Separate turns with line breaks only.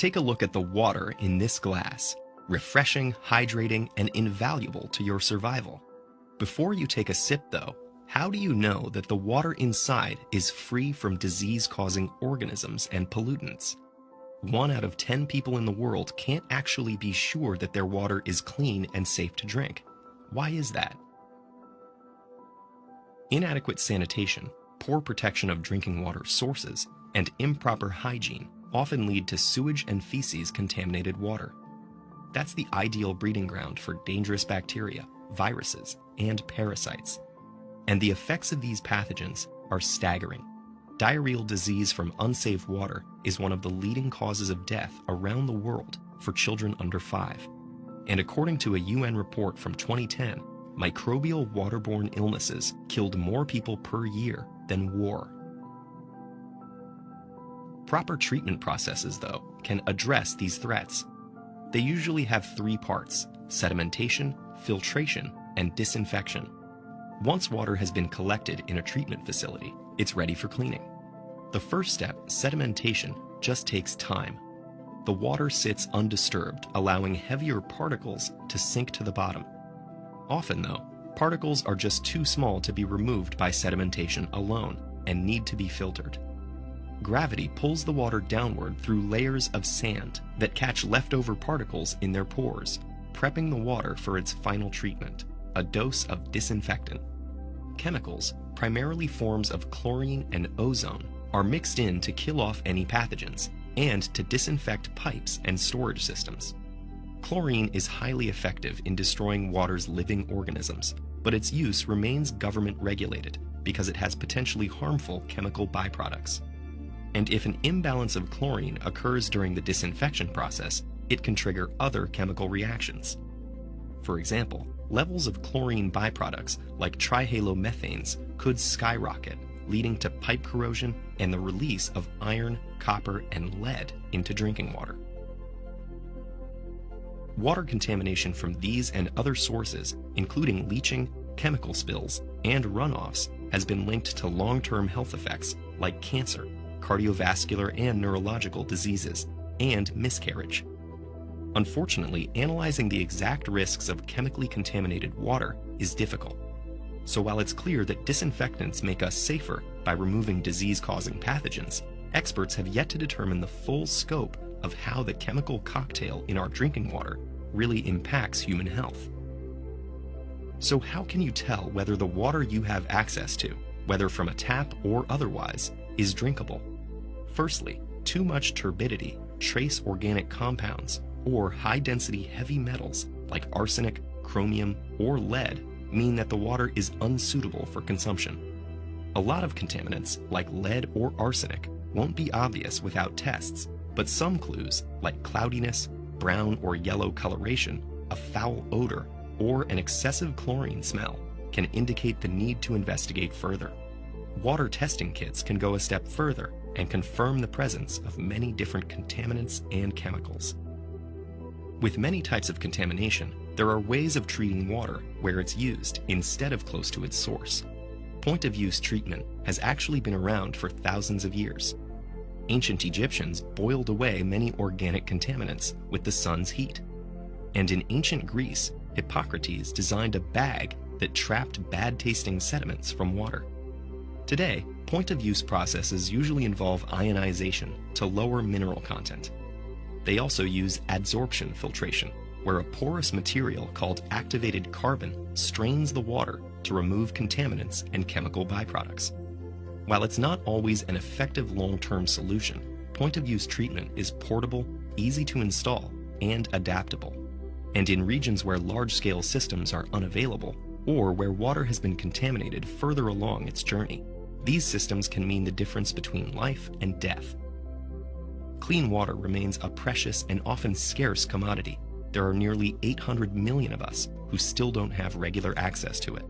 Take a look at the water in this glass. Refreshing, hydrating, and invaluable to your survival. Before you take a sip, though, how do you know that the water inside is free from disease-causing organisms and pollutants? 1 out of 10 people in the world can't actually be sure that their water is clean and safe to drink. Why is that? Inadequate sanitation, poor protection of drinking water sources, and improper hygiene often lead to sewage and feces-contaminated water. That's the ideal breeding ground for dangerous bacteria, viruses, and parasites. And the effects of these pathogens are staggering. Diarrheal disease from unsafe water is one of the leading causes of death around the world for children under 5. And according to a UN report from 2010, microbial waterborne illnesses killed more people per year than war. Proper treatment processes, though, can address these threats. They usually have 3 parts: sedimentation, filtration, and disinfection. Once water has been collected in a treatment facility, it's ready for cleaning. The first step, sedimentation, just takes time. The water sits undisturbed, allowing heavier particles to sink to the bottom. Often, though, particles are just too small to be removed by sedimentation alone and need to be filtered. Gravity pulls the water downward through layers of sand that catch leftover particles in their pores, prepping the water for its final treatment, a dose of disinfectant. Chemicals, primarily forms of chlorine and ozone, are mixed in to kill off any pathogens and to disinfect pipes and storage systems. Chlorine is highly effective in destroying water's living organisms, but its use remains government regulated because it has potentially harmful chemical byproducts. And if an imbalance of chlorine occurs during the disinfection process, it can trigger other chemical reactions. For example, levels of chlorine byproducts like trihalomethanes could skyrocket, leading to pipe corrosion and the release of iron, copper, and lead into drinking water. Water contamination from these and other sources, including leaching, chemical spills, and runoffs, has been linked to long-term health effects like cancer, cardiovascular and neurological diseases, and miscarriage. Unfortunately, analyzing the exact risks of chemically contaminated water is difficult. So while it's clear that disinfectants make us safer by removing disease-causing pathogens, experts have yet to determine the full scope of how the chemical cocktail in our drinking water really impacts human health. So how can you tell whether the water you have access to, whether from a tap or otherwise, is drinkable? Firstly, too much turbidity, trace organic compounds, or high-density heavy metals like arsenic, chromium, or lead mean that the water is unsuitable for consumption. A lot of contaminants, like lead or arsenic, won't be obvious without tests, but some clues, like cloudiness, brown or yellow coloration, a foul odor, or an excessive chlorine smell, can indicate the need to investigate further. Water testing kits can go a step further and confirm the presence of many different contaminants and chemicals. With many types of contamination, there are ways of treating water where it's used instead of close to its source. Point-of-use treatment has actually been around for thousands of years. Ancient Egyptians boiled away many organic contaminants with the sun's heat. And in ancient Greece, Hippocrates designed a bag that trapped bad-tasting sediments from water. Today, point-of-use processes usually involve ionization to lower mineral content. They also use adsorption filtration, where a porous material called activated carbon strains the water to remove contaminants and chemical byproducts. While it's not always an effective long-term solution, point-of-use treatment is portable, easy to install, and adaptable. And in regions where large-scale systems are unavailable, or where water has been contaminated further along its journey, these systems can mean the difference between life and death. Clean water remains a precious and often scarce commodity. There are nearly 800 million of us who still don't have regular access to it.